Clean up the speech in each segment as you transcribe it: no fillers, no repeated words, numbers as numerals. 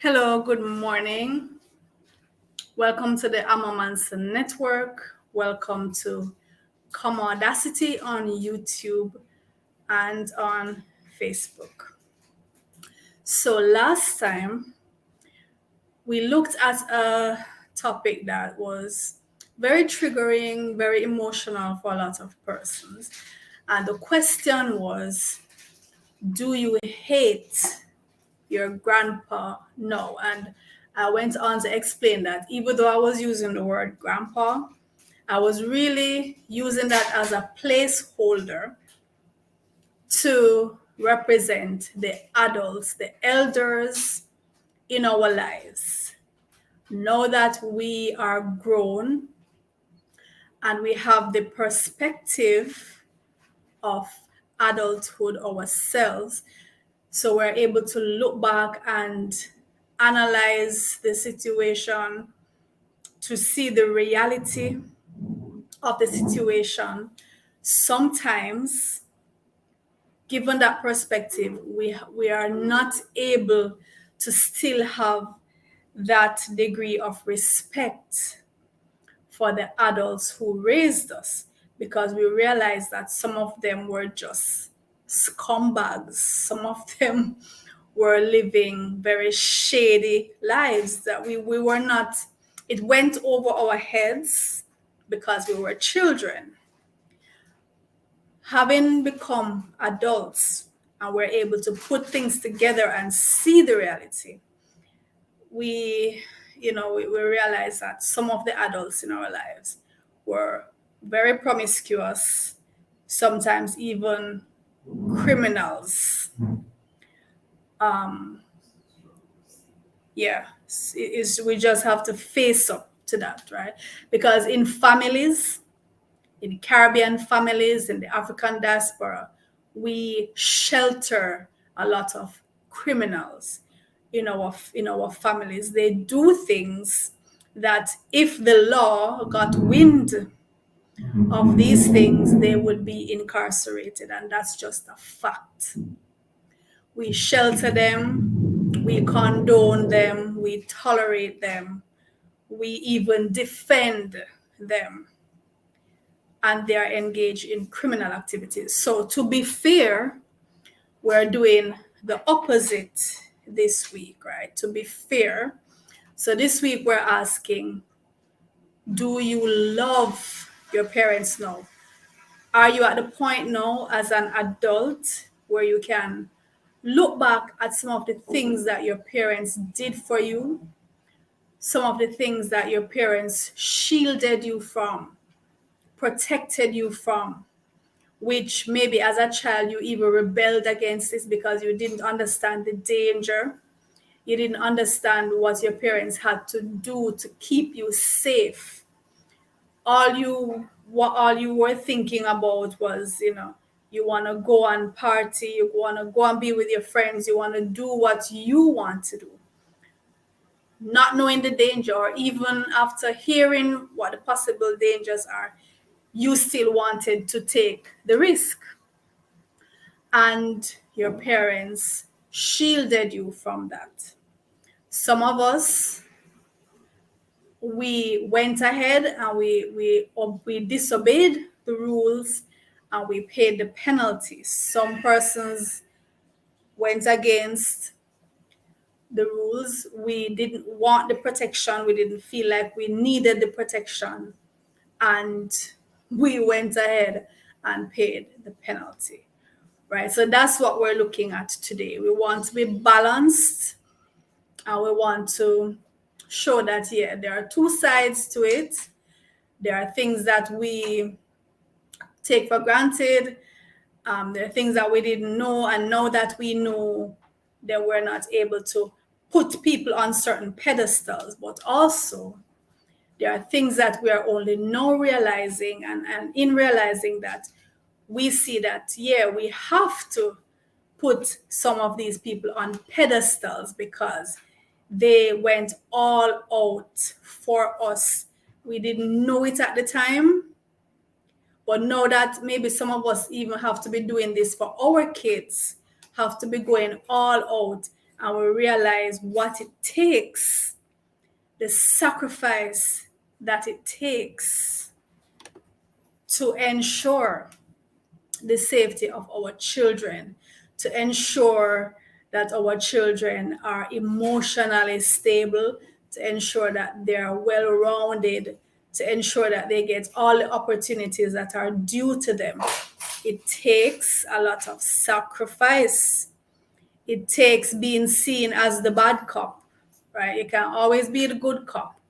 Hello, good morning. Welcome to the Amma Manson Network. Welcome to Commodacity on YouTube and on Facebook. So, last time we looked at a topic that was very triggering, very emotional for a lot of persons. And the question was, do you hate your grandpa? No. And I went on to explain that even though I was using the word grandpa, I was really using that as a placeholder to represent the adults, the elders in our lives. Know that we are grown and we have the perspective of adulthood ourselves. So we're able to look back and analyze the situation to see the reality of the situation. Sometimes, given that perspective, we are not able to still have that degree of respect for the adults who raised us because we realize that some of them were just scumbags. Some of them were living very shady lives that we were not, it went over our heads because we were children. Having become adults and we're able to put things together and see the reality, we realize that some of the adults in our lives were very promiscuous, sometimes even criminals. Yeah, we just have to face up to that, right? Because in families, in Caribbean families, in the African diaspora, we shelter a lot of criminals in our families. They do things that if the law got wind of these things, they would be incarcerated, and that's just a fact. We shelter them, we condone them, we tolerate them, we even defend them, and they are engaged in criminal activities. So, to be fair, we're doing the opposite this week, right? To be fair. So, this week we're asking, do you love your parents now? Are you at the point now as an adult where you can look back at some of the things that your parents did for you, some of the things that your parents shielded you from, protected you from, which maybe as a child you even rebelled against this because you didn't understand the danger. You didn't understand what your parents had to do to keep you safe. All you were thinking about was, you want to go and party, you want to go and be with your friends, you want to do what you want to do, not knowing the danger, or even after hearing what the possible dangers are, you still wanted to take the risk. And your parents shielded you from that. Some of us, we went ahead and we disobeyed the rules and we paid the penalties. Some persons went against the rules. We didn't want the protection. We didn't feel like we needed the protection. And we went ahead and paid the penalty. Right? So that's what we're looking at today. We want to be balanced and we want to show that, yeah, there are two sides to it. There are things that we take for granted. There are things that we didn't know, and now that we know, that we're not able to put people on certain pedestals. But also, there are things that we are only now realizing, and in realizing that, we see that, yeah, we have to put some of these people on pedestals because they went all out for us. We didn't know it at the time, but know that maybe some of us even have to be doing this for our kids, have to be going all out and we realize what it takes, the sacrifice that it takes to ensure the safety of our children, to ensure that our children are emotionally stable, to ensure that they are well rounded, to ensure that they get all the opportunities that are due to them. It takes a lot of sacrifice. It takes being seen as the bad cop, right? You can always be the good cop.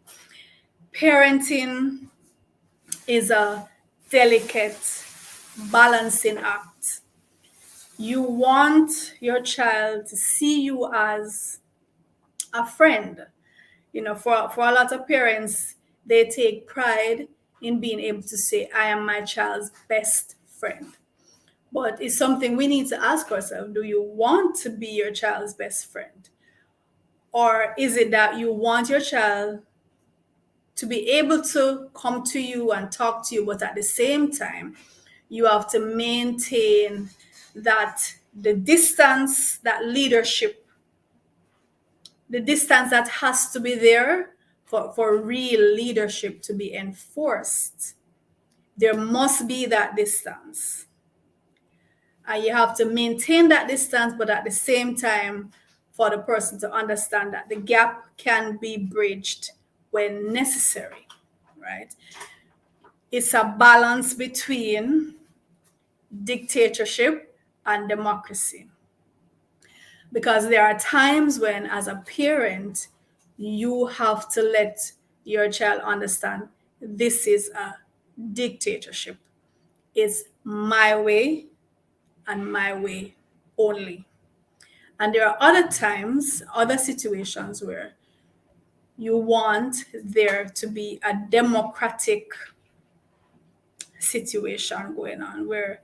Parenting is a delicate balancing act. You want your child to see you as a friend. For a lot of parents, they take pride in being able to say, I am my child's best friend. But it's something we need to ask ourselves. Do you want to be your child's best friend? Or is it that you want your child to be able to come to you and talk to you, but at the same time, you have to maintain that the distance, that leadership, the distance that has to be there for real leadership to be enforced. There must be that distance. And you have to maintain that distance, but at the same time, for the person to understand that the gap can be bridged when necessary, right? It's a balance between dictatorship and democracy. Because there are times when, as a parent, you have to let your child understand this is a dictatorship. It's my way and my way only. And there are other times, other situations where you want there to be a democratic situation going on where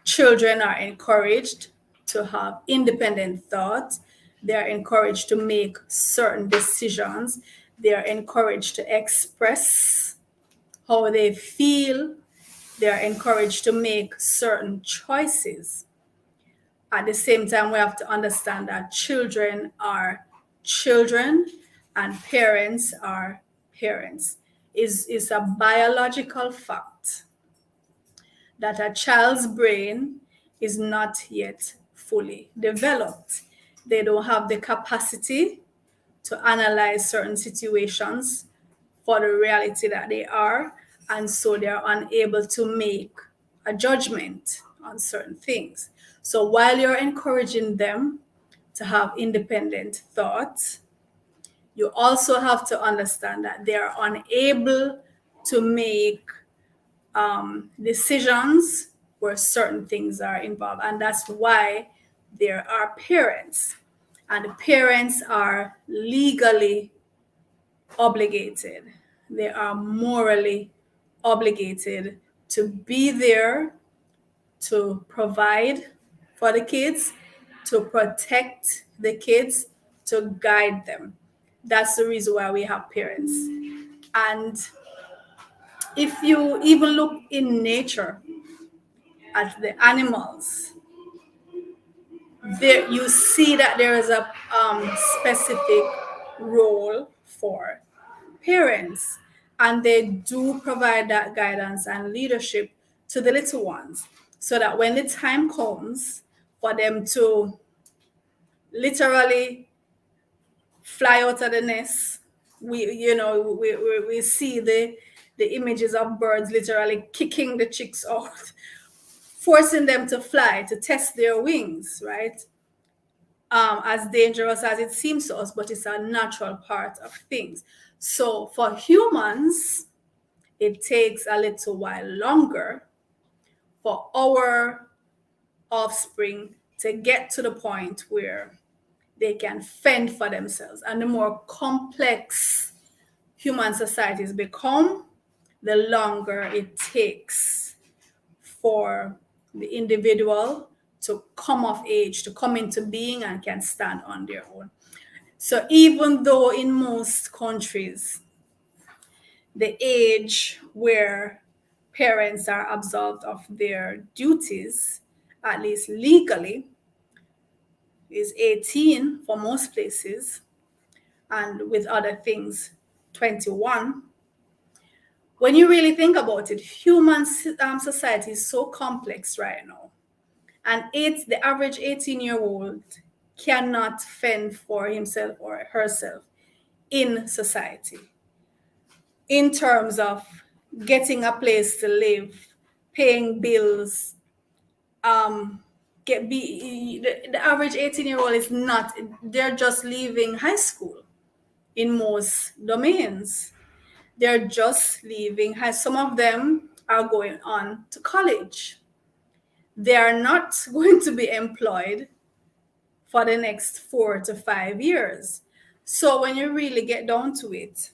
children are encouraged to have independent thought. They're encouraged to make certain decisions. They're encouraged to express how they feel. They're encouraged to make certain choices. At the same time, we have to understand that children are children and parents are parents. It's a biological fact that a child's brain is not yet fully developed. They don't have the capacity to analyze certain situations for the reality that they are, and so they're unable to make a judgment on certain things. So while you're encouraging them to have independent thought, you also have to understand that they are unable to make decisions where certain things are involved. And that's why there are parents. And the parents are legally obligated. They are morally obligated to be there to provide for the kids, to protect the kids, to guide them. That's the reason why we have parents. And if you even look in nature at the animals, there you see that there is a specific role for parents, and they do provide that guidance and leadership to the little ones, so that when the time comes for them to literally fly out of the nest, we see the images of birds literally kicking the chicks out, forcing them to fly to test their wings, right? As dangerous as it seems to us, but it's a natural part of things. So for humans, it takes a little while longer for our offspring to get to the point where they can fend for themselves. And the more complex human societies become, the longer it takes for the individual to come of age, to come into being and can stand on their own. So even though in most countries, the age where parents are absolved of their duties, at least legally, is 18 for most places, and with other things, 21. When you really think about it, human society is so complex right now. And the average 18-year-old cannot fend for himself or herself in society in terms of getting a place to live, paying bills. The average 18-year-old is not, they're just leaving high school in most domains. They're just leaving high. Some of them are going on to college. They are not going to be employed for the next 4 to 5 years. So when you really get down to it,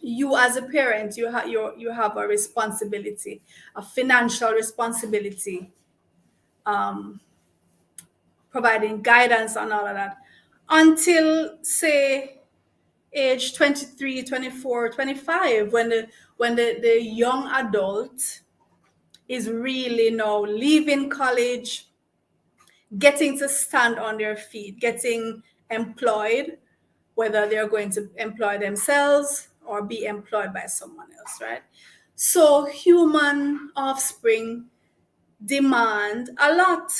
you as a parent, you have a responsibility, a financial responsibility, providing guidance on all of that until, say, age 23, 24, 25, when the young adult is really now leaving college, getting to stand on their feet, getting employed, whether they're going to employ themselves or be employed by someone else, right? So human offspring demand a lot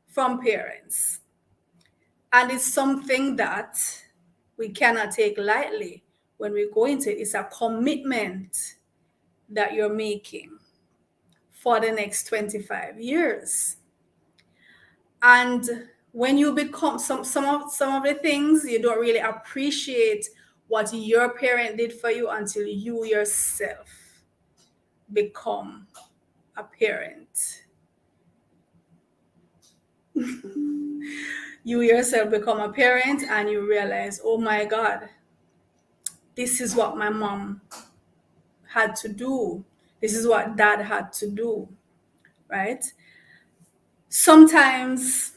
from parents. And it's something that we cannot take lightly when we go into it. It's a commitment that you're making for the next 25 years. And when you become some of the things, you don't really appreciate what your parent did for you until you yourself become a parent. You yourself become a parent and you realize, oh my God, this is what my mom had to do. This is what dad had to do, right? Sometimes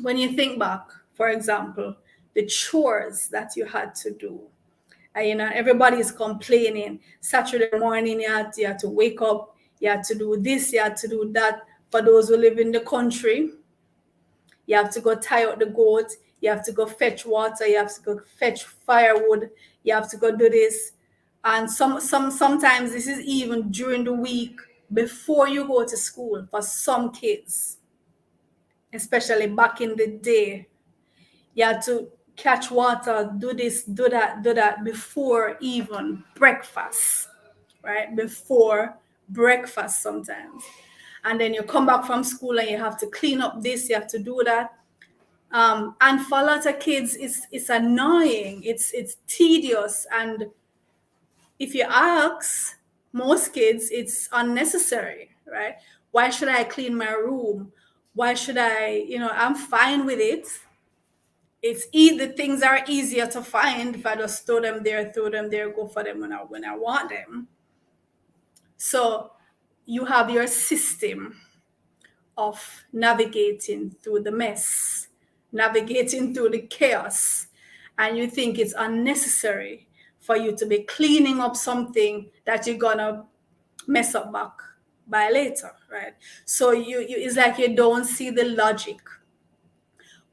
when you think back, for example, the chores that you had to do, everybody is complaining. Saturday morning, you had to wake up, you had to do this, you had to do that. For those who live in the country, you have to go tie out the goat, you have to go fetch water, you have to go fetch firewood, you have to go do this. And sometimes this is even during the week before you go to school for some kids, especially back in the day. You had to catch water, do this, do that before even breakfast, right? Before breakfast sometimes. And then you come back from school and you have to clean up this, you have to do that. And for a lot of kids, it's annoying, it's tedious. And if you ask most kids, it's unnecessary, right? Why should I clean my room? Why should I'm fine with it. The things are easier to find if I just throw them there, go for them when I want them. So you have your system of navigating through the mess, navigating through the chaos, and you think it's unnecessary for you to be cleaning up something that you're gonna mess up back by later, right? So you it's like you don't see the logic.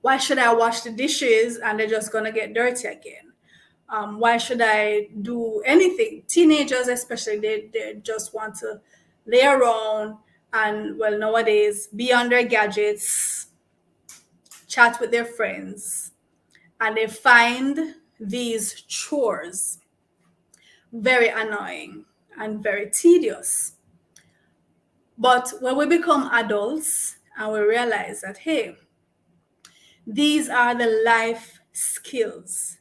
Why should I wash the dishes and they're just gonna get dirty again? Why should I do anything? Teenagers especially, they just want to lay around and, well, nowadays be on their gadgets, chat with their friends, and they find these chores very annoying and very tedious. But when we become adults and we realize that, hey, these are the life skills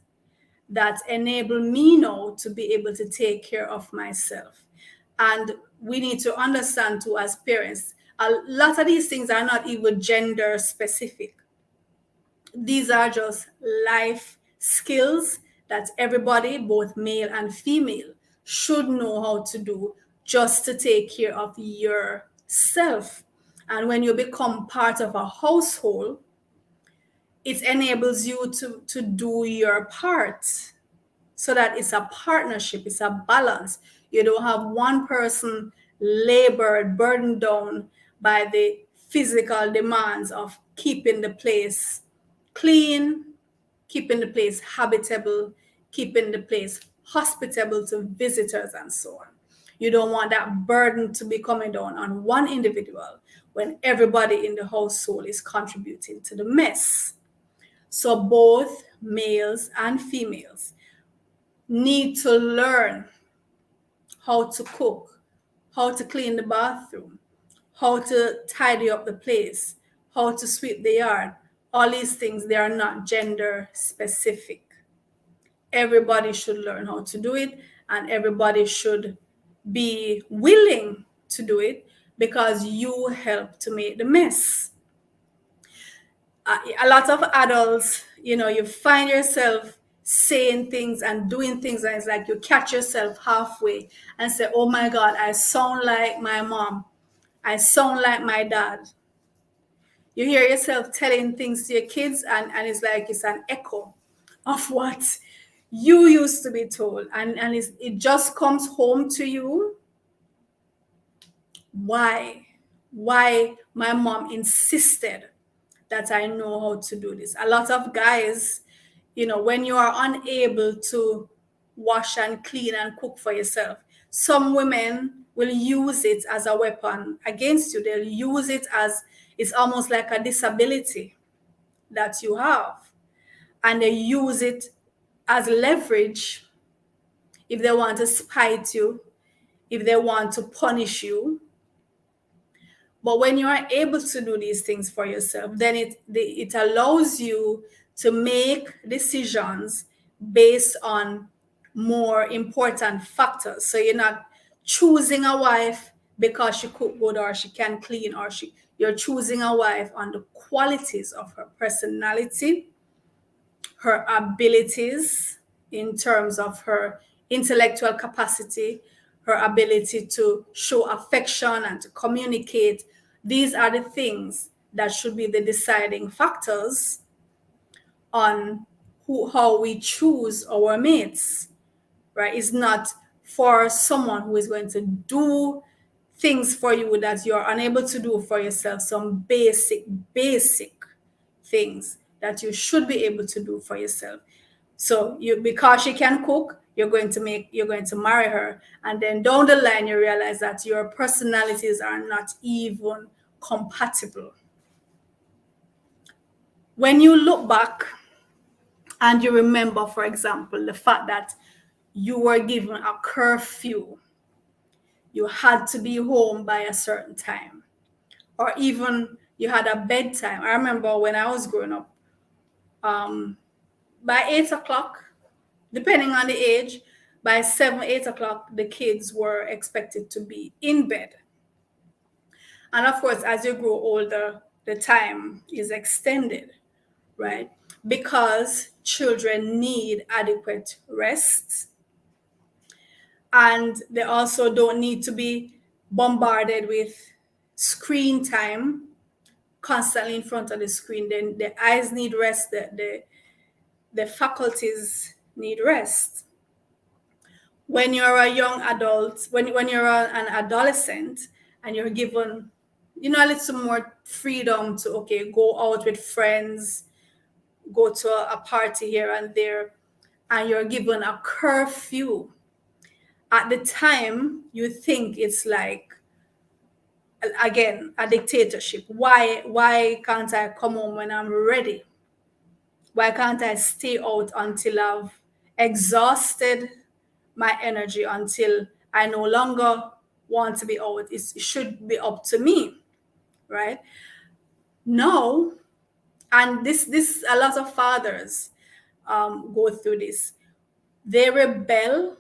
that enable me now to be able to take care of myself. And we need to understand too, as parents, a lot of these things are not even gender specific. These are just life skills that everybody, both male and female, should know how to do just to take care of yourself. And when you become part of a household, it enables you to do your part, so that it's a partnership, it's a balance. You don't have one person labored, burdened down by the physical demands of keeping the place clean, keeping the place habitable, keeping the place hospitable to visitors and so on. You don't want that burden to be coming down on one individual when everybody in the household is contributing to the mess. So both males and females need to learn how to cook, how to clean the bathroom, how to tidy up the place, how to sweep the yard. All these things, they are not gender specific. Everybody should learn how to do it, and everybody should be willing to do it because you help to make the mess. A lot of adults, you find yourself saying things and doing things, and it's like you catch yourself halfway and say, oh my God, I sound like my mom. I sound like my dad. You hear yourself telling things to your kids, and it's like it's an echo of what you used to be told, and it just comes home to you. Why my mom insisted that I know how to do this. A lot of guys, when you are unable to wash and clean and cook for yourself, some women will use it as a weapon against you. They'll use it as, it's almost like a disability that you have. And they use it as leverage if they want to spite you, if they want to punish you. But when you are able to do these things for yourself, then it allows you to make decisions based on more important factors. So you're not choosing a wife because she cook good or she can clean, or you're choosing a wife on the qualities of her personality, her abilities in terms of her intellectual capacity, her ability to show affection and to communicate. These are the things that should be the deciding factors on how we choose our mates, right? It's not for someone who is going to do things for you that you're unable to do for yourself, some basic things that you should be able to do for yourself. So because she can cook, you're going to marry her, and then down the line you realize that your personalities are not even compatible. When you look back and you remember, for example, the fact that you were given a curfew, you had to be home by a certain time, or even you had a bedtime. I remember when I was growing up, by 8 o'clock, depending on the age, by 7, 8 o'clock, the kids were expected to be in bed. And of course, as you grow older, the time is extended, right? Because children need adequate rest. And they also don't need to be bombarded with screen time, constantly in front of the screen. Then the eyes need rest, the faculties need rest. When you're a young adult, when you're an adolescent and you're given, a little more freedom to, okay, go out with friends, go to a party here and there, and you're given a curfew. At the time, you think it's like, again, a dictatorship. Why can't I come home when I'm ready? Why can't I stay out until I've exhausted my energy, until I no longer want to be out? It should be up to me, right? No. And this a lot of fathers go through this. They rebel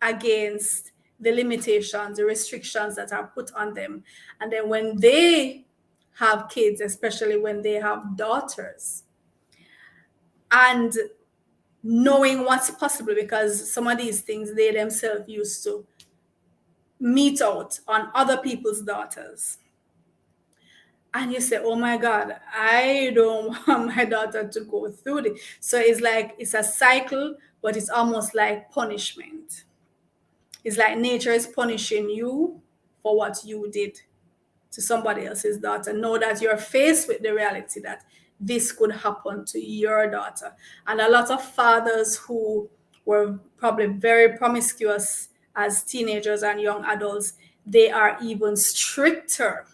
against the limitations, the restrictions that are put on them. And then when they have kids, especially when they have daughters, and knowing what's possible, because some of these things they themselves used to meet out on other people's daughters. And you say, oh my God, I don't want my daughter to go through this. So it's like, it's a cycle, but it's almost like punishment. It's like nature is punishing you for what you did to somebody else's daughter. Know that you're faced with the reality that this could happen to your daughter. And a lot of fathers who were probably very promiscuous as teenagers and young adults, they are even stricter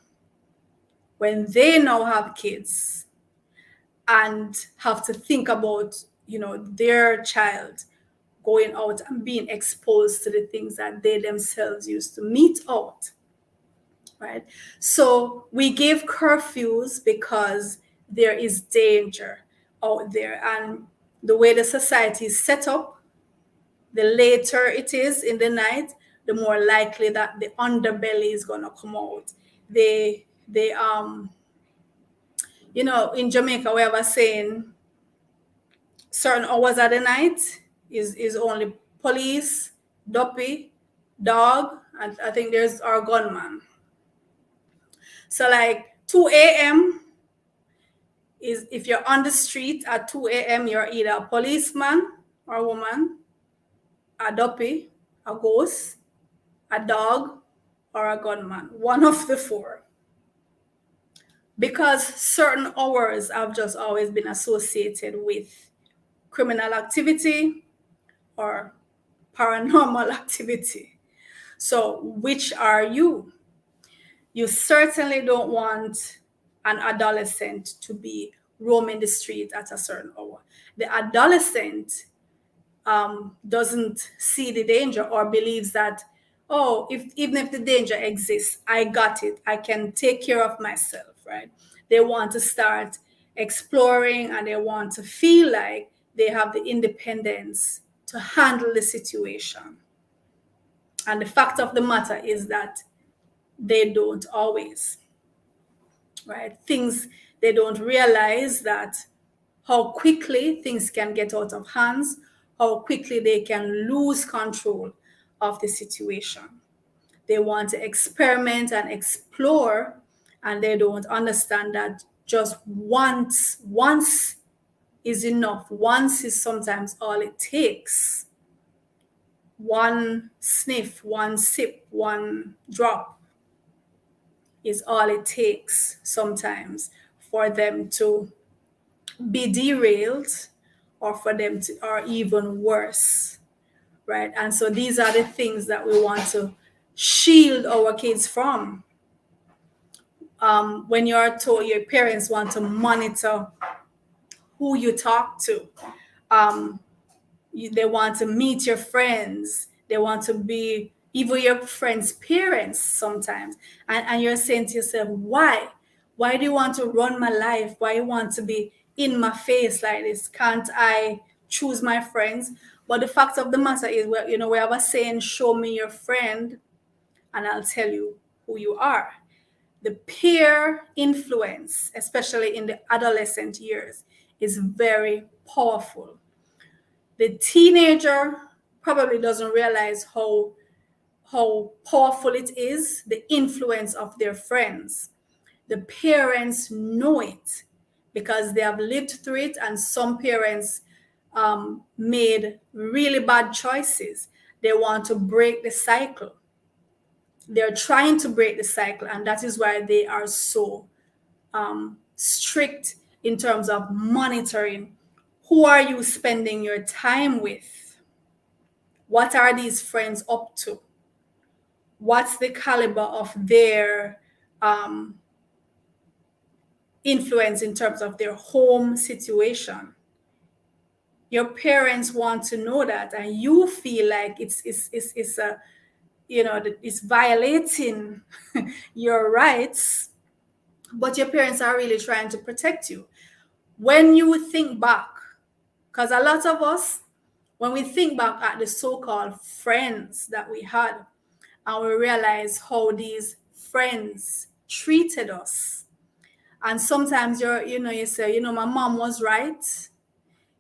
when they now have kids and have to think about, their child going out and being exposed to the things that they themselves used to meet out, right? So we give curfews because there is danger out there. And the way the society is set up, the later it is in the night, the more likely that the underbelly is going to come out. They in Jamaica, we have a saying, certain hours of the night is only police, duppy, dog, and I think there's our gunman. So like 2 a.m. is, if you're on the street at 2 a.m., you're either a policeman or a woman, a duppy, a ghost, a dog, or a gunman. One of the four. Because certain hours have just always been associated with criminal activity or paranormal activity. So which are you? You certainly don't want an adolescent to be roaming the street at a certain hour. The adolescent doesn't see the danger or believes that, oh, even if the danger exists, I got it. I can take care of myself, right? They want to start exploring and they want to feel like they have the independence to handle the situation. And the fact of the matter is that they don't always, right? They don't realize that how quickly things can get out of hands, how quickly they can lose control of the situation. They want to experiment and explore, and they don't understand that just once is enough. Once is sometimes all it takes. One sniff, one sip, one drop is all it takes sometimes for them to be derailed, or for them to, or even worse, right? And so these are the things that we want to shield our kids from. When you're told, your parents want to monitor who you talk to. They want to meet your friends. They want to be even your friends' parents sometimes. And you're saying to yourself, why? Why do you want to run my life? Why you want to be in my face like this? Can't I choose my friends? But the fact of the matter is, we have a saying, show me your friend and I'll tell you who you are. The peer influence, especially in the adolescent years, is very powerful. The teenager probably doesn't realize how powerful it is, the influence of their friends. The parents know it because they have lived through it, and some parents made really bad choices. They want to break the cycle. They're trying to break the cycle, and that is why they are so strict in terms of monitoring. Who are you spending your time with? What are these friends up to? What's the caliber of their influence in terms of their home situation? Your parents want to know that, and you feel like it's violating your rights, but your parents are really trying to protect you. When you think back, because a lot of us, when we think back at the so-called friends that we had, and we realize how these friends treated us, and sometimes you say, my mom was right.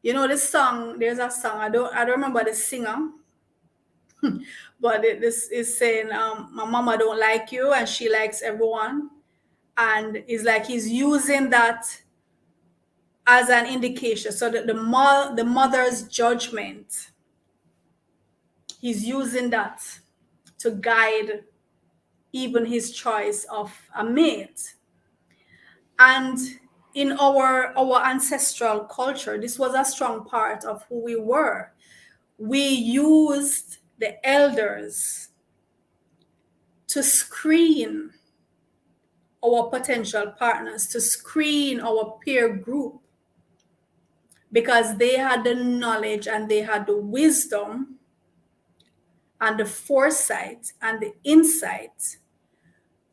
This song, there's a song, I don't remember the singer, but this is saying, my mama don't like you and she likes everyone. And it's like he's using that as an indication. So that the mother's judgment, he's using that to guide even his choice of a mate. And in our ancestral culture, this was a strong part of who we were. We used the elders to screen our potential partners, to screen our peer group, because they had the knowledge and they had the wisdom and the foresight and the insight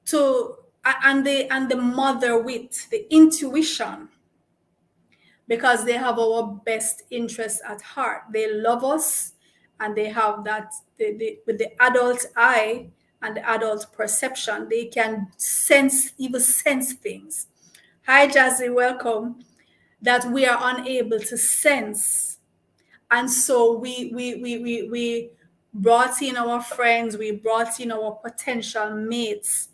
to and the mother wit, the intuition, because they have our best interests at heart. They love us, and they have that with the adult eye and the adult perception, they can even sense things. Hi Jazzy, welcome. That we are unable to sense. And so we brought in our friends, we brought in our potential mates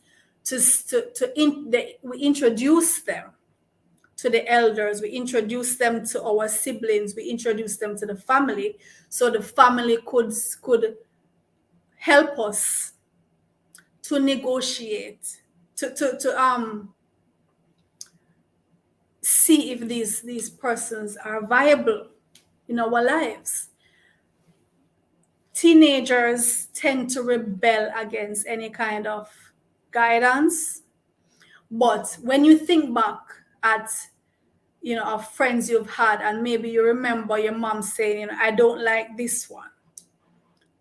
we introduced them to the elders, we introduced them to our siblings, we introduced them to the family, so the family could help us to negotiate, to see if these persons are viable in our lives. Teenagers tend to rebel against any kind of guidance, but when you think back at of friends you've had, and maybe you remember your mom saying, I don't like this one,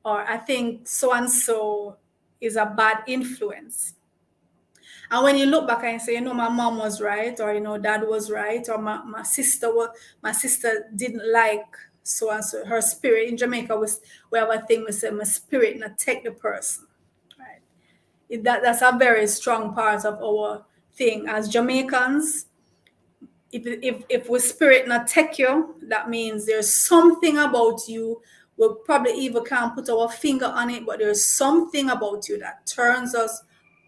or I think so and so is a bad influence. And when you look back and say, my mom was right, or dad was right, or my sister didn't like so and so, her spirit. In Jamaica, we have a thing we say, my spirit not take the person. Right? That's a very strong part of our thing as Jamaicans. If we spirit not take you, that means there's something about you. We'll probably even can't put our finger on it, but there's something about you that turns us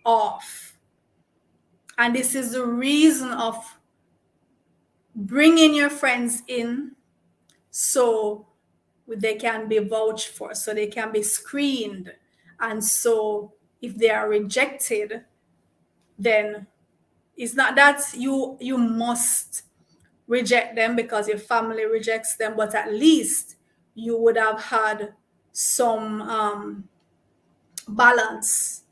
off. And this is the reason of bringing your friends in, so they can be vouched for, so they can be screened. And so if they are rejected, then it's not that you must reject them because your family rejects them, but at least you would have had some balance,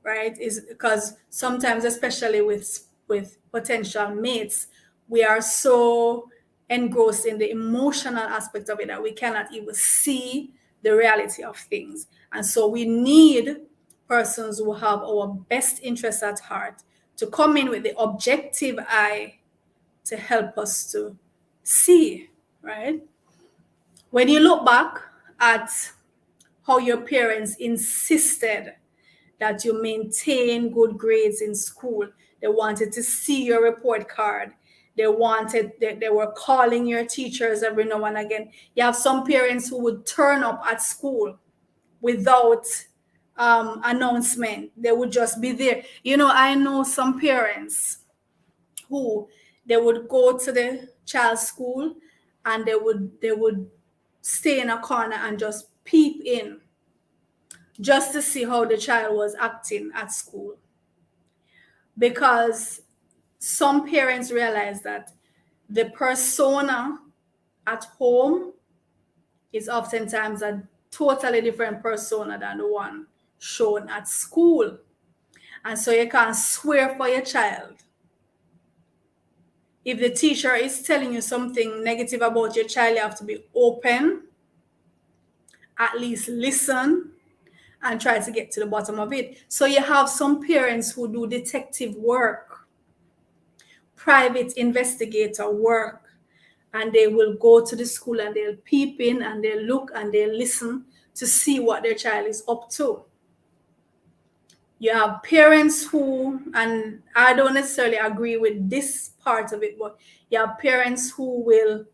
right? Is because sometimes, especially with potential mates, we are so engrossed in the emotional aspect of it that we cannot even see the reality of things. And so we need persons who have our best interests at heart to come in with the objective eye to help us to see, right? When you look back at how your parents insisted that you maintain good grades in school, they wanted to see your report card. They were calling your teachers every now and again. You have some parents who would turn up at school without announcement. They would just be there. I know some parents who they would go to the child's school, and they would stay in a corner and just peep in, just to see how the child was acting at school. Because some parents realize that the persona at home is oftentimes a totally different persona than the one shown at school. And so you can't swear for your child. If the teacher is telling you something negative about your child, you have to be open, at least listen, and try to get to the bottom of it. So you have some parents who do detective work, private investigator work, and they will go to the school and they'll peep in and they'll look and they'll listen to see what their child is up to. You have parents who, and I don't necessarily agree with this part of it, but you have parents who will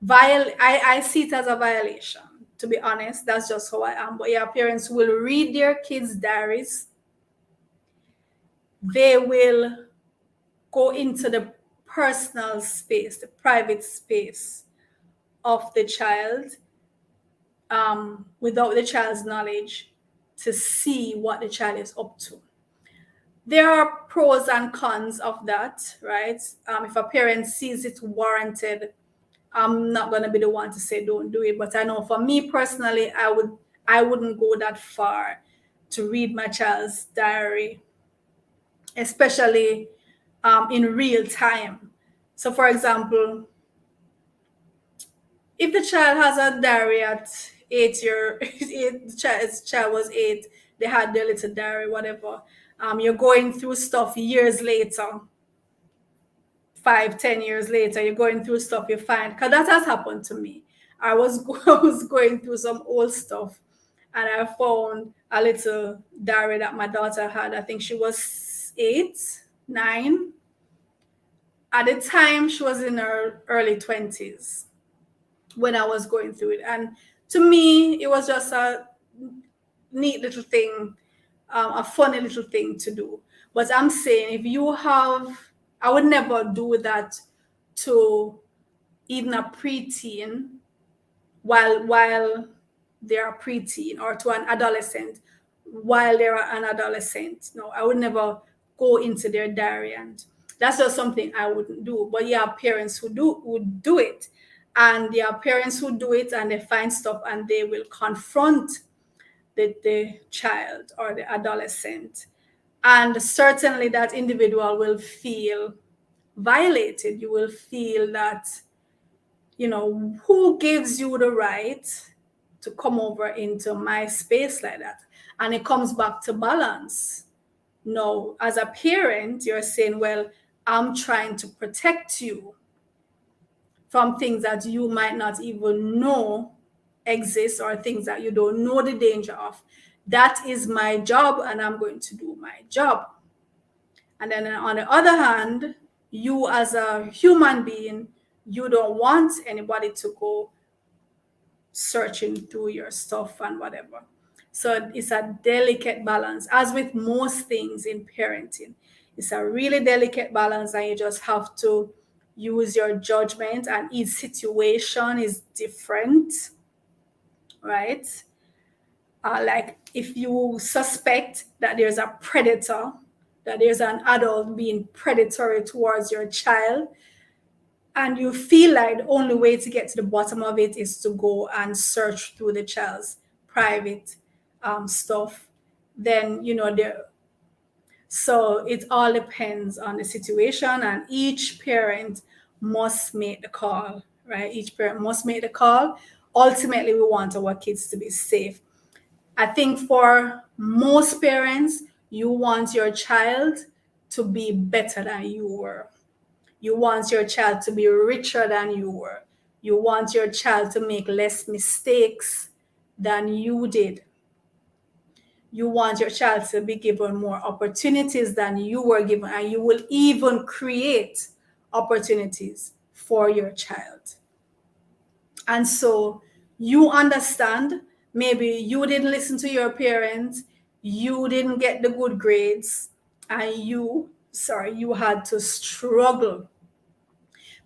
violate. I see it as a violation, to be honest. That's just how I am. But you have parents who will read their kids' diaries. They will go into the personal space, the private space of the child, without the child's knowledge, to see what the child is up to. there are pros and cons of that, right? If a parent sees it warranted, I'm not gonna be the one to say don't do it. But I know for me personally, I wouldn't go that far to read my child's diary, especially in real time. So, for example, if the child has a diary at 8 year, the child was 8, they had their little diary, whatever. You're going through stuff years later, 5, 10 years later, you're going through stuff you find, because that has happened to me. I was going through some old stuff, and I found a little diary that my daughter had. I think she was 8, 9. At the time, she was in her early 20s when I was going through it. And to me, it was just a neat little thing, a funny little thing to do. But I'm saying, if you have, I would never do that to even a preteen while they're a preteen, or to an adolescent while they're an adolescent. No, I would never go into their diary, and that's just something I wouldn't do. But yeah, parents who would do it, and there are parents who do it and they find stuff and they will confront the child or the adolescent, and certainly that individual will feel violated. You will feel that, who gives you the right to come over into my space like that? And it comes back to balance. No, as a parent, you're saying, well, I'm trying to protect you from things that you might not even know exist, or things that you don't know the danger of. That is my job, and I'm going to do my job. And then on the other hand, you as a human being, you don't want anybody to go searching through your stuff and whatever. So it's a delicate balance, as with most things in parenting. It's a really delicate balance, and you just have to use your judgment, and each situation is different, right? Like if you suspect that there's a predator, that there's an adult being predatory towards your child, and you feel like the only way to get to the bottom of it is to go and search through the child's private stuff, then there. So it all depends on the situation, and each parent must make the call, right? Each parent must make the call. Ultimately, we want our kids to be safe. I think for most parents, you want your child to be better than you were. You want your child to be richer than you were. You want your child to make less mistakes than you did. You want your child to be given more opportunities than you were given, and you will even create opportunities for your child. And so you understand, maybe you didn't listen to your parents, you didn't get the good grades, and you had to struggle,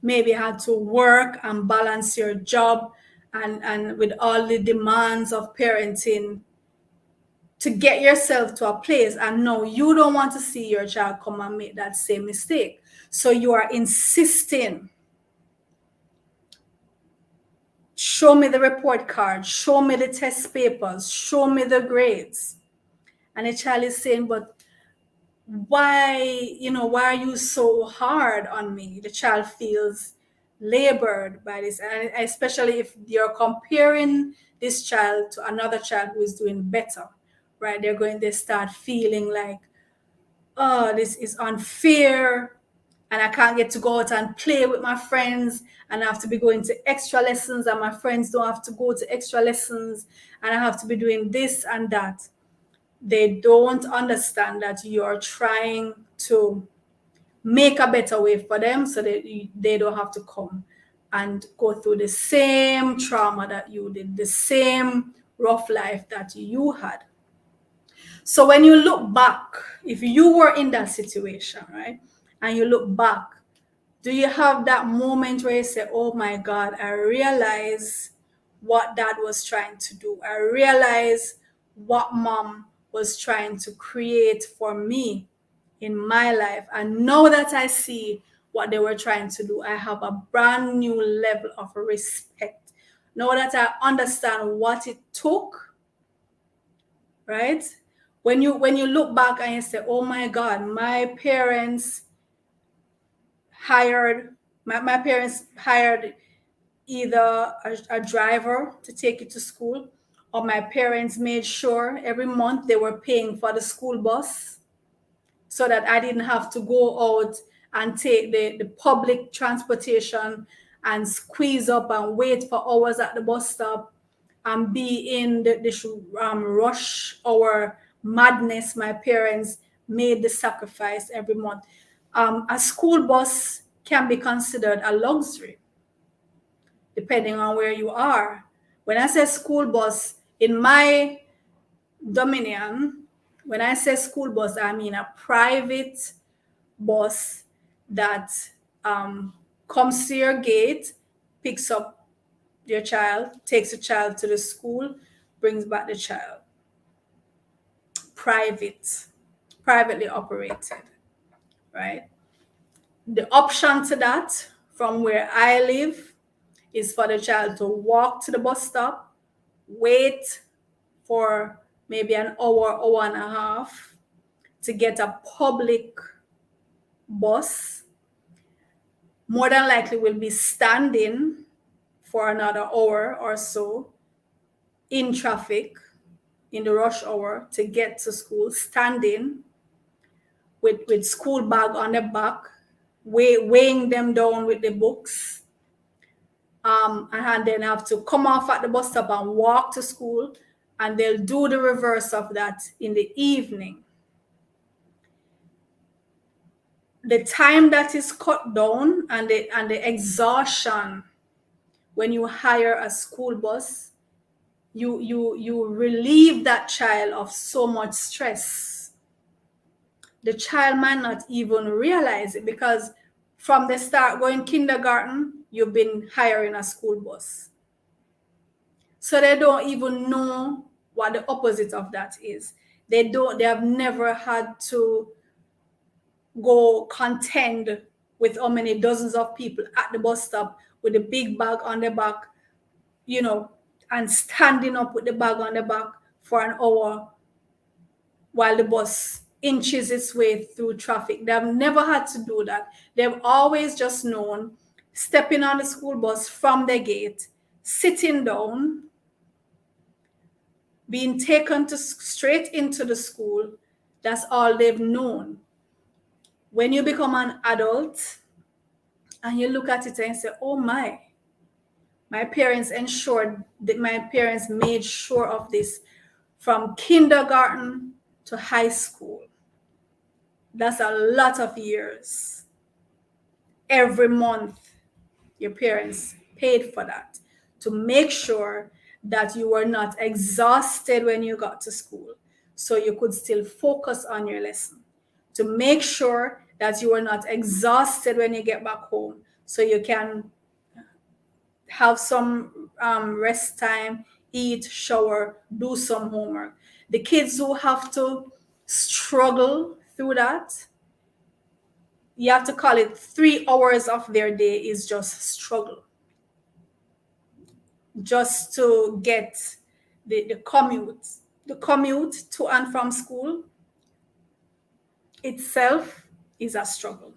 maybe had to work and balance your job and with all the demands of parenting to get yourself to a place, and no, you don't want to see your child come and make that same mistake. So you are insisting, show me the report card, show me the test papers, show me the grades. And the child is saying, but why are you so hard on me? The child feels labored by this, and especially if you're comparing this child to another child who is doing better, right? They start feeling like, oh, this is unfair, and I can't get to go out and play with my friends, and I have to be going to extra lessons, and my friends don't have to go to extra lessons, and I have to be doing this and that. They don't understand that you're trying to make a better way for them, so that they don't have to come and go through the same trauma that you did, the same rough life that you had. So when you look back, if you were in that situation, right, and you look back, do you have that moment where you say, oh my God, I realize what dad was trying to do? I realize what mom was trying to create for me. in my life. And now that I see what they were trying to do, I have a brand new level of respect. Now that I understand what it took, right? When you look back and you say, oh my God, my parents hired either a driver to take you to school, or my parents made sure every month they were paying for the school bus so that I didn't have to go out and take the public transportation and squeeze up and wait for hours at the bus stop and be in the rush hour madness. My parents made the sacrifice every month. A school bus can be considered a luxury depending on where you are. When I say school bus, in my dominion, when I say school bus, I mean a private bus that comes to your gate, picks up your child, takes the child to the school, brings back the child. Privately operated, right? The option to that from where I live is for the child to walk to the bus stop, wait for maybe an hour and a half to get a public bus. More than likely will be standing for another hour or so in traffic in the rush hour to get to school, standing with school bag on the back, weighing them down with the books, and then have to come off at the bus stop and walk to school, and they'll do the reverse of that in the evening. The time that is cut down and the exhaustion when you hire a school bus, you relieve that child of so much stress. The child might not even realize it, because from the start going kindergarten, you've been hiring a school bus. So they don't even know what the opposite of that is. They have never had to go contend with how many dozens of people at the bus stop with a big bag on the back, and standing up with the bag on the back for an hour while the bus inches its way through traffic. They've never had to do that. They've always just known stepping on the school bus from the gate, sitting down, being taken straight into the school. That's all they've known. When you become an adult and you look at it and say, oh my parents made sure of this from kindergarten to high school. That's a lot of years. Every month, your parents paid for that to make sure that you were not exhausted when you got to school, so you could still focus on your lesson. To make sure that you are not exhausted when you get back home, so you can have some rest time, eat, shower, do some homework. The kids who have to struggle through that, you have to call it 3 hours of their day is just struggle. Just to get the commute to and from school itself is a struggle.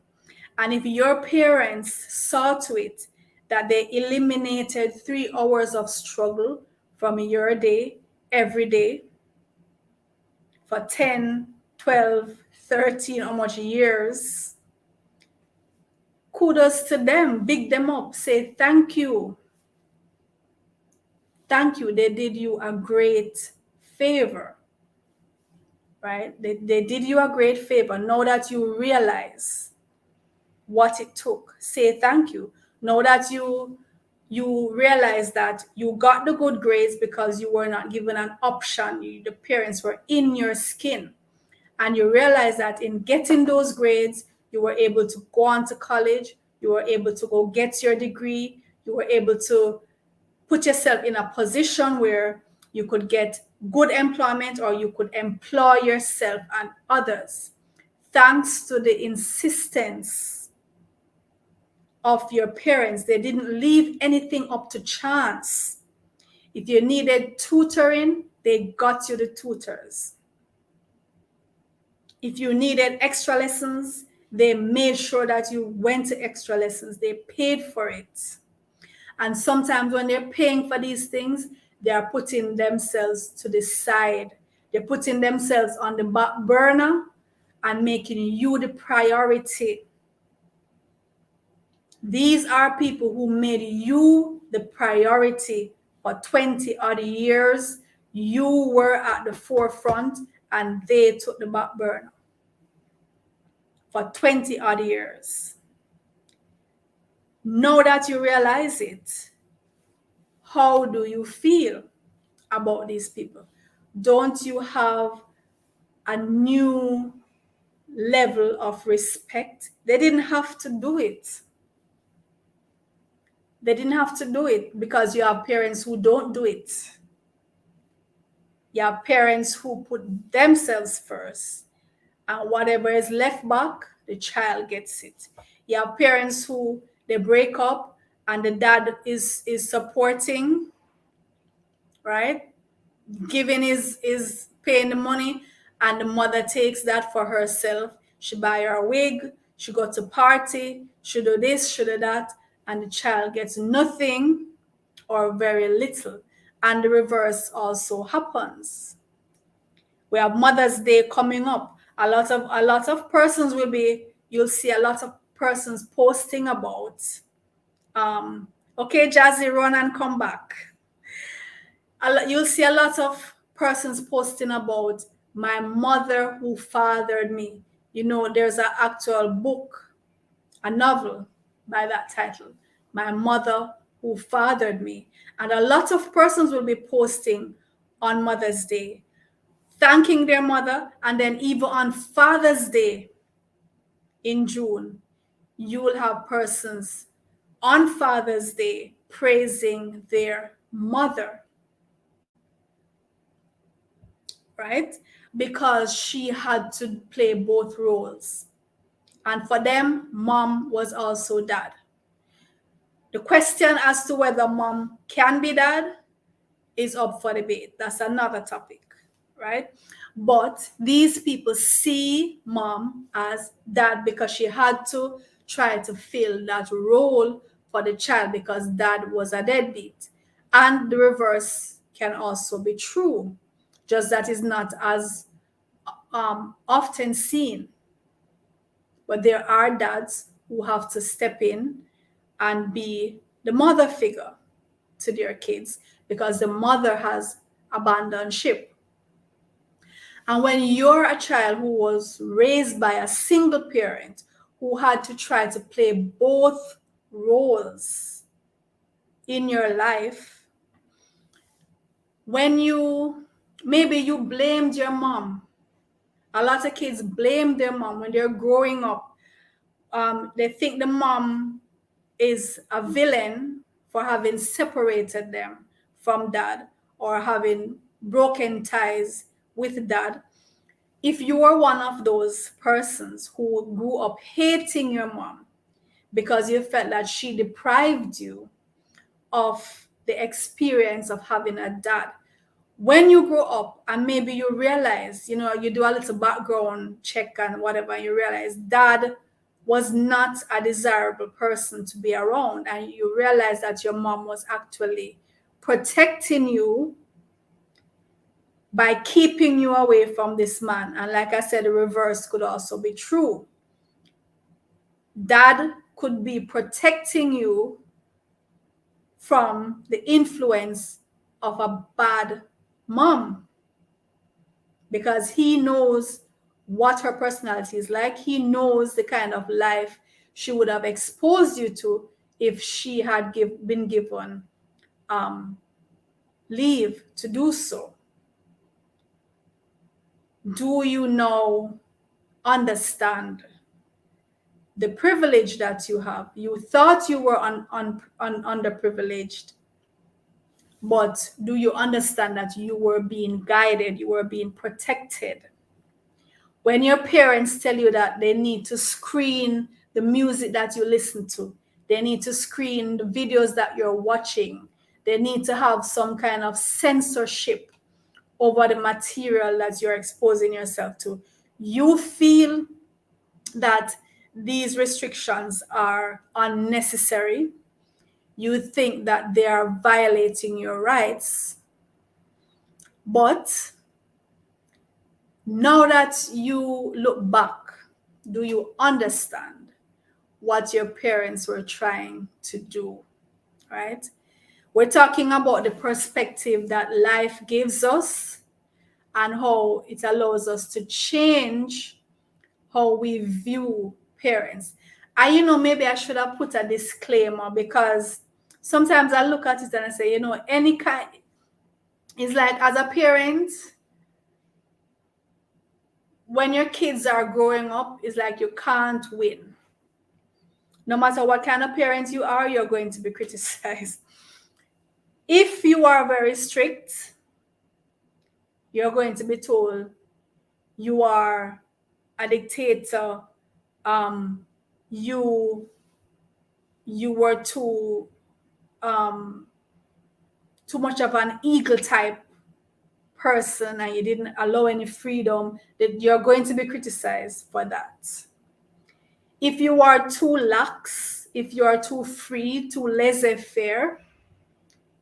And if your parents saw to it that they eliminated 3 hours of struggle from your day every day for 10, 12, 13 or much years, kudos to them. Big them up. Say thank you. Thank you. They did you a great favor. Right? They did you a great favor. Now that you realize what it took, say thank you. Now that you realize that you got the good grades because you were not given an option, the parents were in your skin, and you realize that in getting those grades, you were able to go on to college, you were able to go get your degree, you were able to put yourself in a position where you could get good employment or you could employ yourself and others. thanks to the insistence of your parents. They didn't leave anything up to chance. If you needed tutoring, they got you the tutors. If you needed extra lessons, they made sure that you went to extra lessons. They paid for it. And sometimes when they're paying for these things, they are putting themselves to the side. They're putting themselves on the back burner and making you the priority. These are people who made you the priority for 20 odd years. You were at the forefront and they took the back burner for 20 odd years. Now that you realize it, how do you feel about these people? Don't you have a new level of respect? They didn't have to do it. They didn't have to do it because you have parents who don't do it. You have parents who put themselves first, and whatever is left back, the child gets it. You have parents who they break up and the dad is supporting, right? Giving is paying the money, and the mother takes that for herself. She buy her a wig, she go to party, she do this, she do that, and the child gets nothing or very little. And the reverse also happens. We have Mother's Day coming up. A lot of persons will be, you'll see a lot of persons posting about okay, Jazzy, run and come back. You'll see a lot of persons posting about my mother who fathered me. You know, there's an actual book, a novel by that title, My Mother Who Fathered Me. And a lot of persons will be posting on Mother's Day, thanking their mother, and then even on Father's Day in June, you will have persons on Father's Day praising their mother, right? Because she had to play both roles. And for them, mom was also dad. The question as to whether mom can be dad is up for debate. That's another topic, right? But these people see mom as dad because she had to try to fill that role for the child because dad was a deadbeat. And the reverse can also be true, just that is not as often seen. But there are dads who have to step in and be the mother figure to their kids because the mother has abandoned ship. And when you're a child who was raised by a single parent who had to try to play both roles in your life, when maybe you blamed your mom. A lot of kids blame their mom when they're growing up. They think the mom is a villain for having separated them from dad or having broken ties with dad. If you are one of those persons who grew up hating your mom because you felt that she deprived you of the experience of having a dad, when you grow up and maybe you realize, you do a little background check and whatever, and you realize dad was not a desirable person to be around, and you realize that your mom was actually protecting you by keeping you away from this man. And like I said, the reverse could also be true. Dad could be protecting you from the influence of a bad mom because he knows what her personality is like. He knows the kind of life she would have exposed you to if she had been given leave to do so. Do you now understand the privilege that you have? You thought you were underprivileged, but do you understand that you were being guided, you were being protected? When your parents tell you that they need to screen the music that you listen to, they need to screen the videos that you're watching, they need to have some kind of censorship over the material that you're exposing yourself to, you feel that these restrictions are unnecessary, you think that they are violating your rights. But now that you look back, do you understand what your parents were trying to do, right? We're talking about the perspective that life gives us and how it allows us to change how we view parents. Maybe I should have put a disclaimer, because sometimes I look at it and I say, any kind, it's like, as a parent, when your kids are growing up, it's like you can't win. No matter what kind of parent you are, you're going to be criticized. If you are very strict, you're going to be told you are a dictator. You were too much of an eagle type person and you didn't allow any freedom, that you're going to be criticized for that. If you are too lax, if you are too free, too laissez-faire,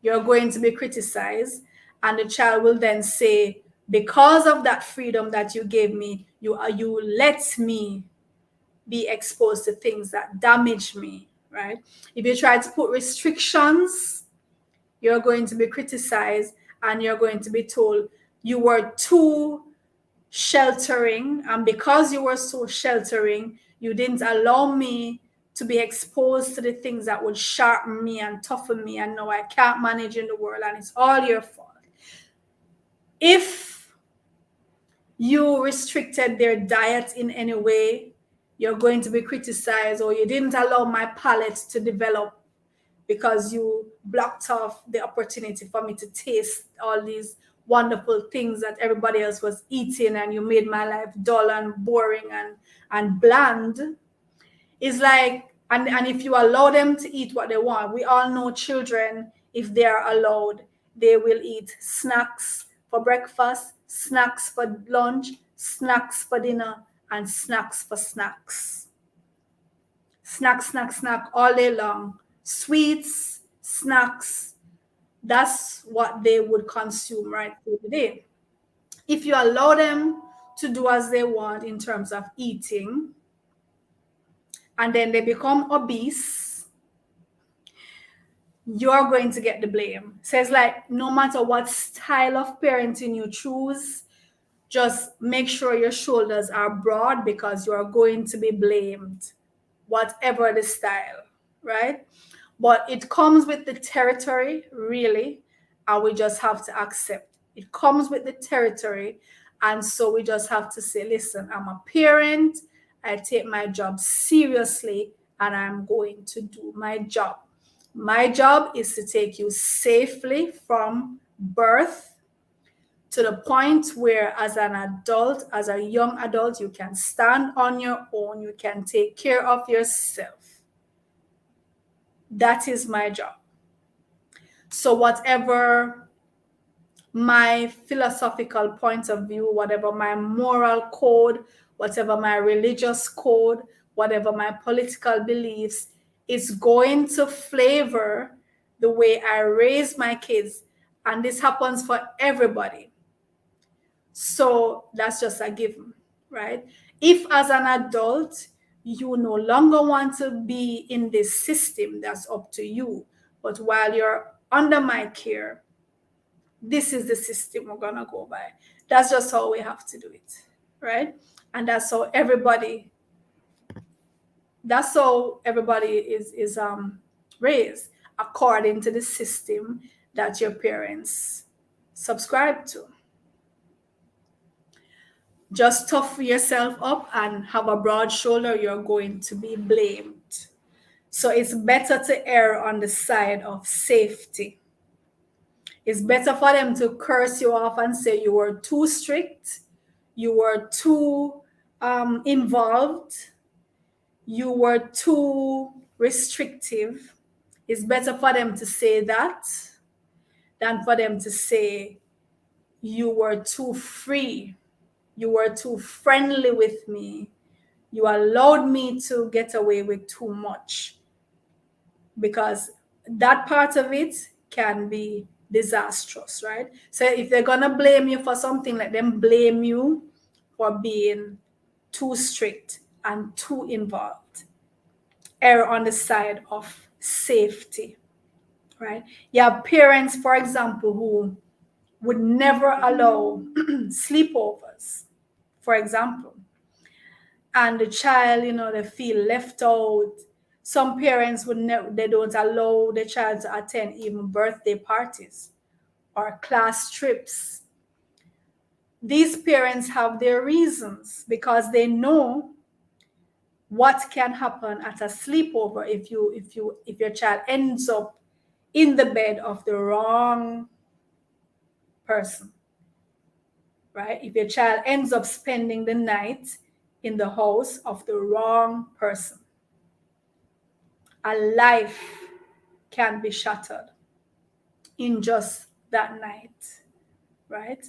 you're going to be criticized. And the child will then say, because of that freedom that you gave me, you let me be exposed to things that damage me, right? If you try to put restrictions, you're going to be criticized and you're going to be told you were too sheltering. And because you were so sheltering, you didn't allow me to be exposed to the things that would sharpen me and toughen me. And now I can't manage in the world and it's all your fault. If you restricted their diet in any way, you're going to be criticized. Or you didn't allow my palate to develop because you blocked off the opportunity for me to taste all these wonderful things that everybody else was eating, and you made my life dull and boring and bland. It's like, and if you allow them to eat what they want, we all know children, if they are allowed, they will eat snacks for breakfast, snacks for lunch, snacks for dinner, and snacks for snacks. Snack all day long. Sweets, snacks, that's what they would consume right through the day. If you allow them to do as they want in terms of eating, and then they become obese, you're going to get the blame. So it's like, no matter what style of parenting you choose, just make sure your shoulders are broad, because you are going to be blamed, whatever the style, right? But it comes with the territory, really, and we just have to accept. It comes with the territory, and so we just have to say, listen, I'm a parent, I take my job seriously, and I'm going to do my job. My job is to take you safely from birth to the point where, as an adult, as a young adult, you can stand on your own, you can take care of yourself. That is my job. So whatever my philosophical point of view, whatever my moral code, whatever my religious code, whatever my political beliefs, is going to flavor the way I raise my kids. And this happens for everybody. So that's just a given, right? If as an adult, you no longer want to be in this system, that's up to you. But while you're under my care, this is the system we're going to go by. That's just how we have to do it, right? And that's how everybody is raised, according to the system that your parents subscribe to. Just tough yourself up and have a broad shoulder, you're going to be blamed. So it's better to err on the side of safety. It's better for them to curse you off and say you were too strict, you were too involved, you were too restrictive. It's better for them to say that than for them to say you were too free, you were too friendly with me, you allowed me to get away with too much. Because that part of it can be disastrous, right? So if they're gonna blame you for something, let them blame you for being too strict and too involved. Err on the side of safety, right? You have parents, for example, who would never allow sleepovers, for example, and the child, they feel left out. Some parents would never, they don't allow the child to attend even birthday parties or class trips. These parents have their reasons because they know what can happen at a sleepover if your child ends up in the bed of the wrong person, right? If your child ends up spending the night in the house of the wrong person, a life can be shattered in just that night, right?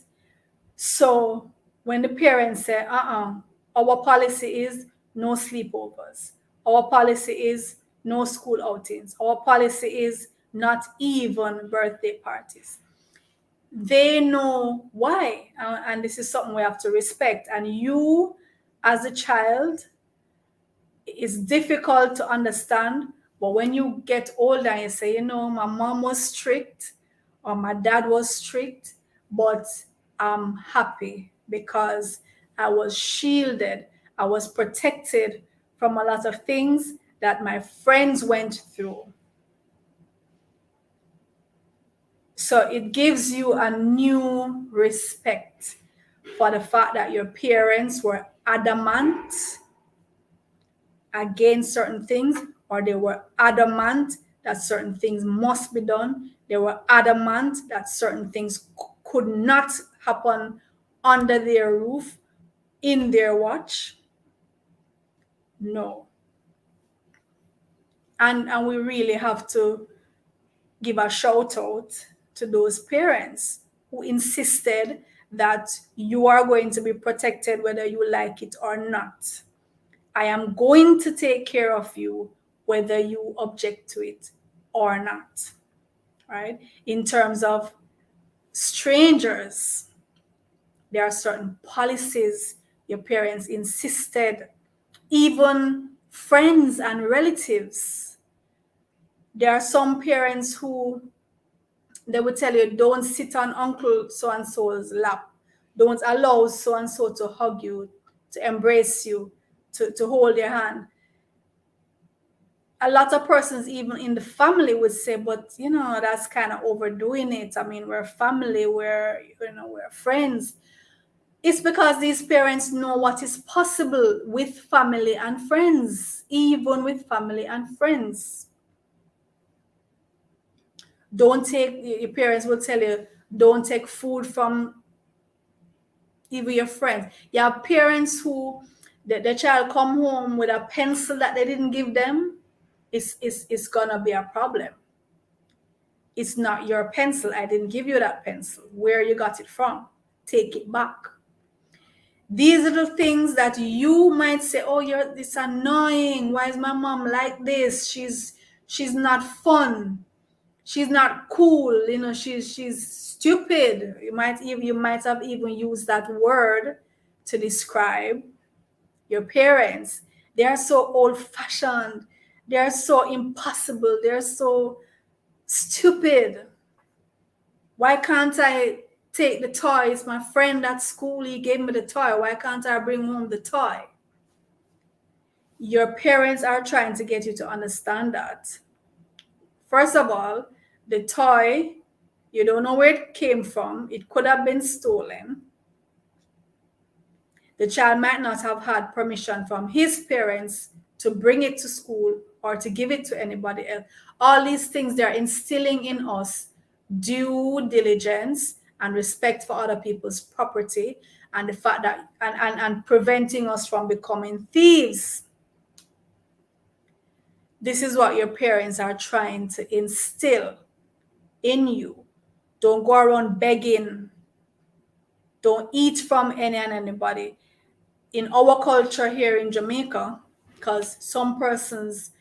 So when the parents say, our policy is no sleepovers, our policy is no school outings, our policy is not even birthday parties, they know why. And this is something we have to respect. And you, as a child, it's difficult to understand. But when you get older and you say, my mom was strict or my dad was strict, but I'm happy because I was shielded, I was protected from a lot of things that my friends went through. So it gives you a new respect for the fact that your parents were adamant against certain things, or they were adamant that certain things must be done. They were adamant that certain things could not happen under their roof, in their watch. No. And we really have to give a shout out to those parents who insisted that you are going to be protected whether you like it or not. I am going to take care of you whether you object to it or not, right? In terms of strangers, there are certain policies your parents insisted. Even friends and relatives, there are some parents who they would tell you, don't sit on uncle so and so's lap, don't allow so and so to hug you, to embrace you, to hold your hand. A lot of persons even in the family would say, but that's kind of overdoing it. I mean, we're family, we're friends. It's because these parents know what is possible with family and friends, even with family and friends. Your parents will tell you, don't take food from even your friends. You have parents who the child come home with a pencil that they didn't give them, it's gonna be a problem. It's not your pencil. I didn't give you that pencil. Where you got it from? Take it back. These are the things that you might say, oh, it's annoying. Why is my mom like this? She's not fun. She's not cool. She's stupid. You might have even used that word to describe your parents. They are so old-fashioned. They are so impossible. They're so stupid. Why can't I take the toy? It's my friend at school. He gave me the toy. Why can't I bring home the toy? Your parents are trying to get you to understand that. First of all, the toy, you don't know where it came from. It could have been stolen. The child might not have had permission from his parents to bring it to school or to give it to anybody else. All these things, they're instilling in us due diligence and respect for other people's property, and the fact that and preventing us from becoming thieves. This is what your parents are trying to instill in you. Don't go around begging. Don't eat from any and anybody. In our culture here in Jamaica, because some persons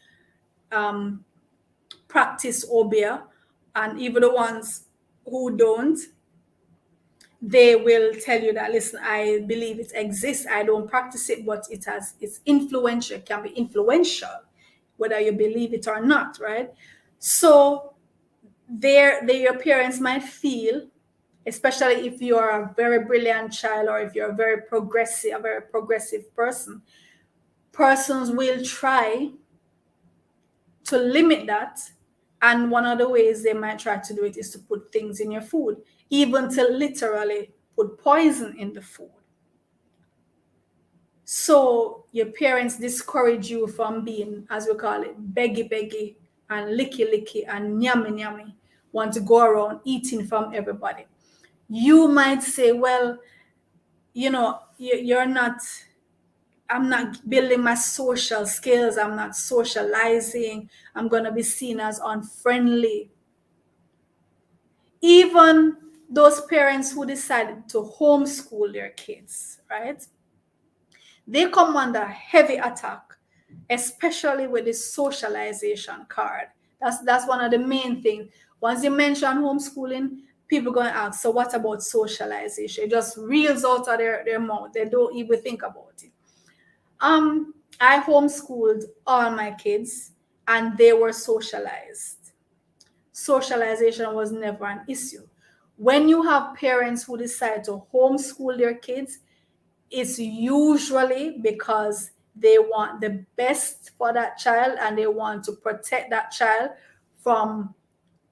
practice obeah, and even the ones who don't, they will tell you that, listen, I believe it exists. I don't practice it, but it's influential. It can be influential, whether you believe it or not, right? So your parents might feel, especially if you're a very brilliant child or if you're a very progressive person, persons will try to limit that. And one of the ways they might try to do it is to put things in your food, even to literally put poison in the food. So your parents discourage you from being, as we call it, beggy and licky and nyammy, want to go around eating from everybody. You might say, well, you're not, I'm not building my social skills. I'm not socializing. I'm going to be seen as unfriendly. Even those parents who decided to homeschool their kids, right? They come under heavy attack, especially with the socialization card. That's one of the main things. Once you mention homeschooling, people are going to ask, so what about socialization? It just reels out of their mouth. They don't even think about it. I homeschooled all my kids and they were socialized. Socialization was never an issue. When you have parents who decide to homeschool their kids, it's usually because they want the best for that child and they want to protect that child from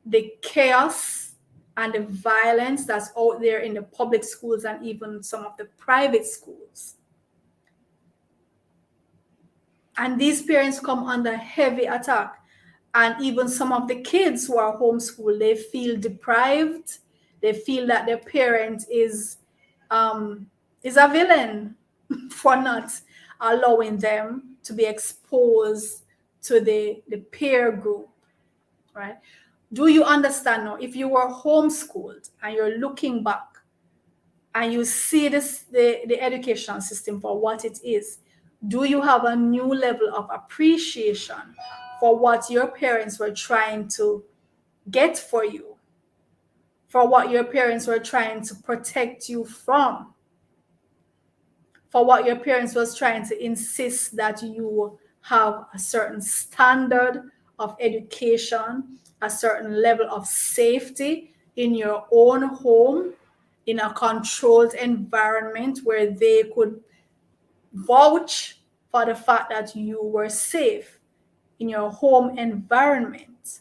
the chaos and the violence that's out there in the public schools and even some of the private schools. And these parents come under heavy attack. And even some of the kids who are homeschooled, they feel deprived. They feel that their parent is a villain for not allowing them to be exposed to the peer group, right? Do you understand now? If you were homeschooled and you're looking back and you see the education system for what it is, do you have a new level of appreciation for what your parents were trying to get for you, for what your parents were trying to protect you from, for what your parents was trying to insist that you have a certain standard of education, a certain level of safety in your own home, in a controlled environment where they could vouch for the fact that you were safe in your home environment.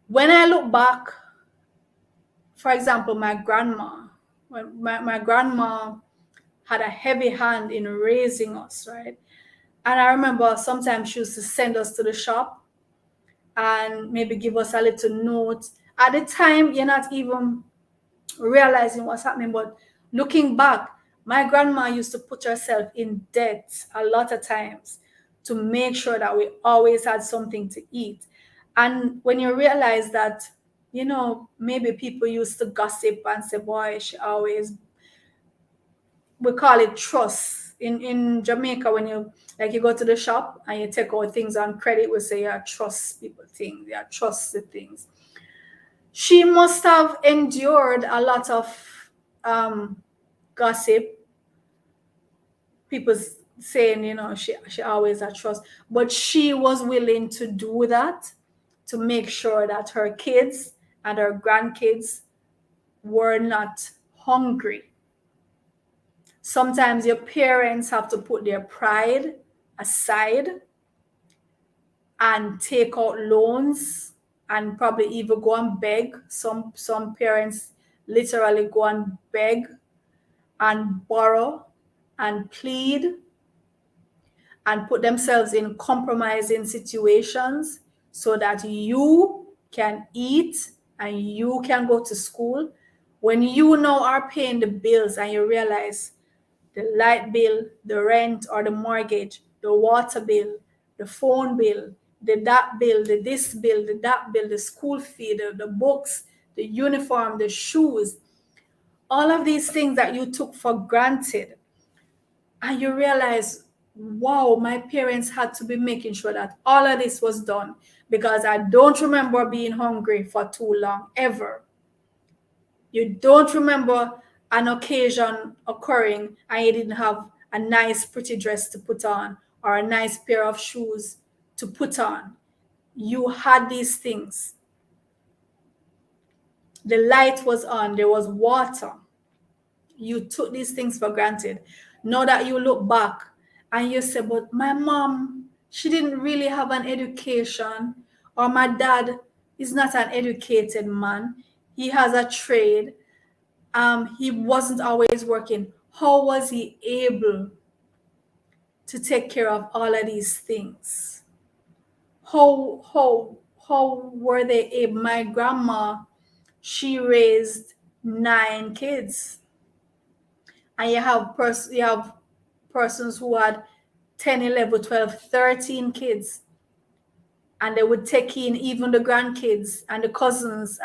When I look back, for example, my grandma, when my grandma had a heavy hand in raising us, right? And I remember sometimes she used to send us to the shop and maybe give us a little note. At the time, you're not even realizing what's happening, but looking back, my grandma used to put herself in debt a lot of times to make sure that we always had something to eat. And when you realize that, maybe people used to gossip and say, boy, she always, we call it trust. In Jamaica, when you go to the shop and you take out things on credit, we say, yeah, trust people things, yeah, trust the things. She must have endured a lot of gossip. People saying, she always had trust, but she was willing to do that to make sure that her kids and her grandkids were not hungry. Sometimes your parents have to put their pride aside and take out loans and probably even go and beg. Some parents literally go and beg and borrow and plead and put themselves in compromising situations so that you can eat and you can go to school. When you now are paying the bills and you realize the light bill, the rent or the mortgage, the water bill, the phone bill, the that bill, the this bill, the that bill, the school fee, the books, the uniform, the shoes, all of these things that you took for granted, and you realize, wow, my parents had to be making sure that all of this was done, because I don't remember being hungry for too long, ever. You don't remember an occasion occurring and you didn't have a nice, pretty dress to put on or a nice pair of shoes to put on. You had these things. The light was on, there was water. You took these things for granted. Now that you look back and you say, but my mom, she didn't really have an education, or my dad is not an educated man. He has a trade. He wasn't always working. How was he able to take care of all of these things? How were they able? My grandma, she raised 9 kids, and you have persons who had 10, 11, 12, 13 kids, and they would take in even the grandkids and the cousins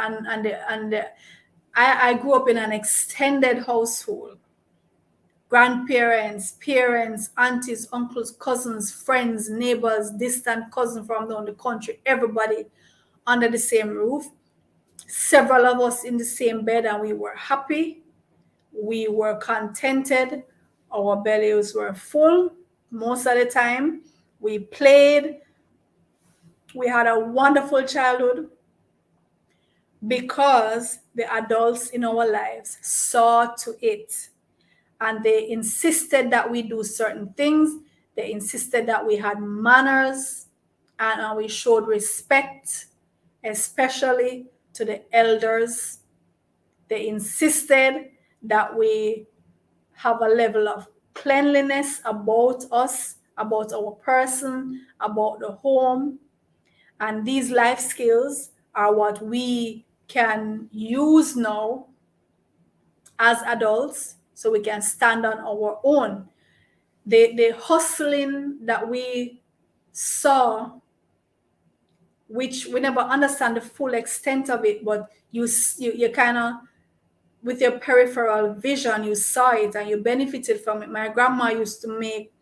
I grew up in an extended household. Grandparents, parents, aunties, uncles, cousins, friends, neighbors, distant cousins from down the country, everybody under the same roof. Several of us in the same bed, and we were happy. We were contented. Our bellies were full most of the time. We played. We had a wonderful childhood because the adults in our lives saw to it, and they insisted that we do certain things. They insisted that we had manners, and we showed respect, especially to the elders. They insisted that we have a level of cleanliness about us, about our person, about the home. And these life skills are what we can use now as adults, so we can stand on our own. The hustling that we saw, which we never understand the full extent of it, but you kind of, with your peripheral vision, you saw it and you benefited from it. My grandma used to make,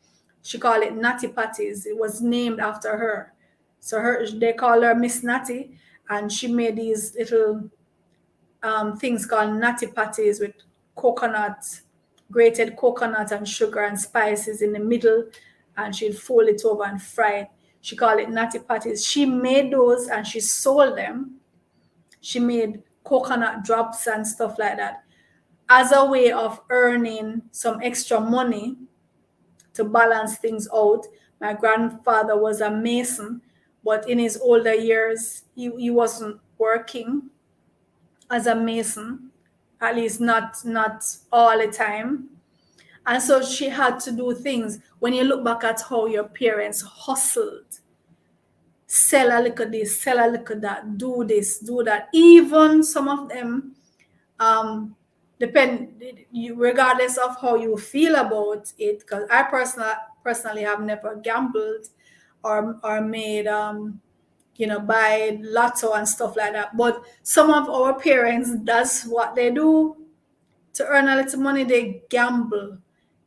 she called it natty patties. It was named after her. So they call her Miss Natty, and she made these little things called natty patties with coconut, grated coconut and sugar and spices in the middle, and she'd fold it over and fry it. She called it natty patties. She made those and she sold them. She made coconut drops and stuff like that as a way of earning some extra money to balance things out. My grandfather was a mason, but in his older years, he wasn't working as a mason, at least not all the time. And so she had to do things. When you look back at how your parents hustled, sell a little this, sell a little that, do this, do that. Even some of them, regardless of how you feel about it, because I personally have never gambled or made buy lotto and stuff like that. But some of our parents, that's what they do to earn a little money. They gamble.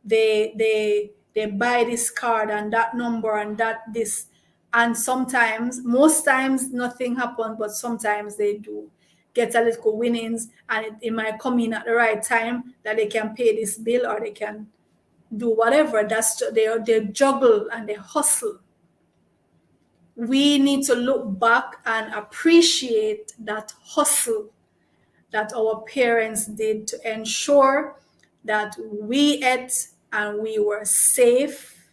They buy this card and that number and that this. And sometimes, most times, nothing happens, but sometimes they do get a little winnings, and it might come in at the right time that they can pay this bill or they can do whatever. They juggle and they hustle. We need to look back and appreciate that hustle that our parents did to ensure that we ate and we were safe,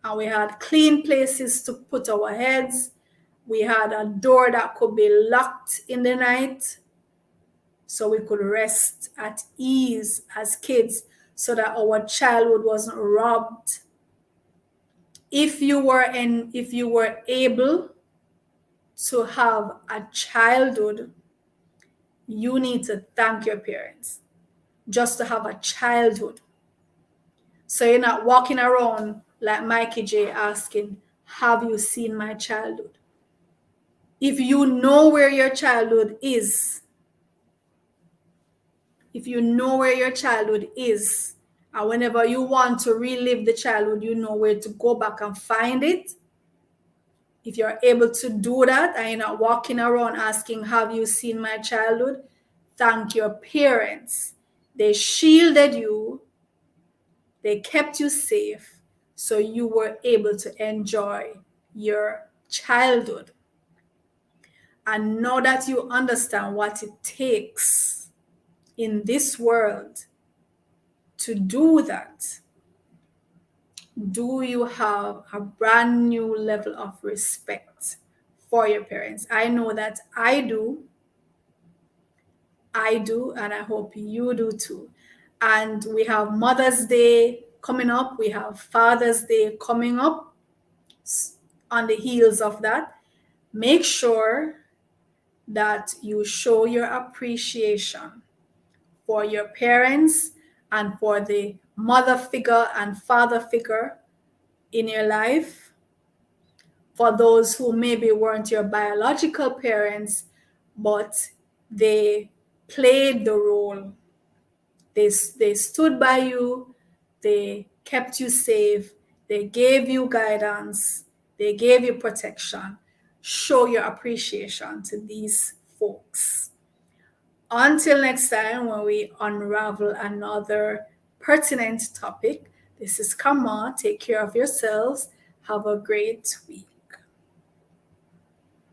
and we had clean places to put our heads. We had a door that could be locked in the night so we could rest at ease as kids, so that our childhood wasn't robbed. If you were able to have a childhood you need to thank your parents just to have a childhood. So you're not walking around like Mikey J asking, have you seen my childhood? If you know where your childhood is, and whenever you want to relive the childhood, you know where to go back and find it. If you're able to do that and you're not walking around asking, have you seen my childhood? Thank your parents. They shielded you, they kept you safe, so you were able to enjoy your childhood. And now that you understand what it takes in this world to do that, do you have a brand new level of respect for your parents? I know that I do, and I hope you do too. And we have Mother's Day coming up, we have Father's Day coming up on the heels of that. Make sure that you show your appreciation for your parents and for the mother figure and father figure in your life. For those who maybe weren't your biological parents, but they played the role. They stood by you, they kept you safe, they gave you guidance, they gave you protection. Show your appreciation to these folks. Until next time, when we unravel another pertinent topic, this is Kama. Take care of yourselves. Have a great week.